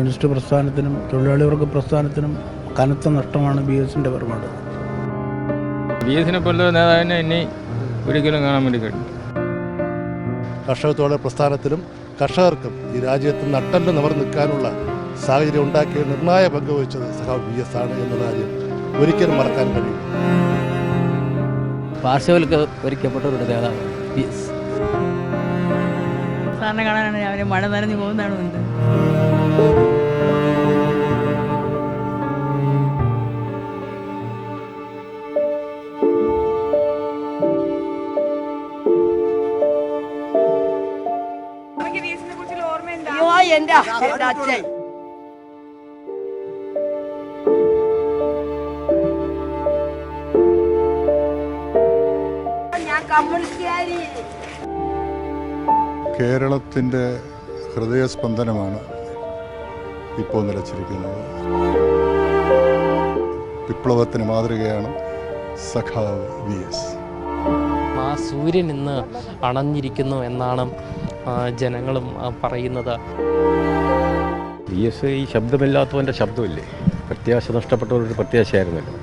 Communist പ്രസ്ഥാനത്തിനും തൊഴിലാളി വർഗ പ്രസ്ഥാനത്തിനും കനത്ത നഷ്ടമാണ് BS-ൻ്റെ പുറപാട്. BS-നെ പോലുള്ള നേതാവിനെ ഇനി ഒരിക്കലും കാണാൻ വേണ്ടി കഴിയും. കർഷക തൊഴിലാളി പ്രസ്ഥാനത്തിലും കർഷകർക്കും ഈ രാജ്യത്ത് നട്ടല് നിവർന്ന് നിൽക്കാനുള്ള സാഹചര്യം ഉണ്ടാക്കിയ നിർണായക പങ്ക് വഹിച്ചത് സഖാവ് BS ആണ് എന്നുള്ള കാര്യം ഒരിക്കലും മറക്കാൻ കഴിയും. പാർശ്വവൽക്കരിക്കപ്പെട്ട ഒരു നേതാവ് BS. സാറിനെ കാണാനാണ് രാവിലെ മഴ നനഞ്ഞു പോകുന്നതാണ് വന്നത്. എന്റെ അച്ഛൻ ഞാൻ കമ്മ്യൂണിസ്റ്റുകാരി. കേരളത്തിൻ്റെ ഹൃദയസ്പന്ദനമാണ് ഇപ്പോൾ നിലച്ചിരിക്കുന്നത്. വിപ്ലവത്തിന് മാതൃകയാണ് സഖാവ് BS. ആ സൂര്യൻ ഇന്ന് അണഞ്ഞിരിക്കുന്നു എന്നാണ് ജനങ്ങളും പറയുന്നത്. BS ഈ ശബ്ദമില്ലാത്തവൻ്റെ ശബ്ദമില്ലേ, പ്രത്യാശ നഷ്ടപ്പെട്ടവരുടെ പ്രത്യാശയായിരുന്നല്ലോ.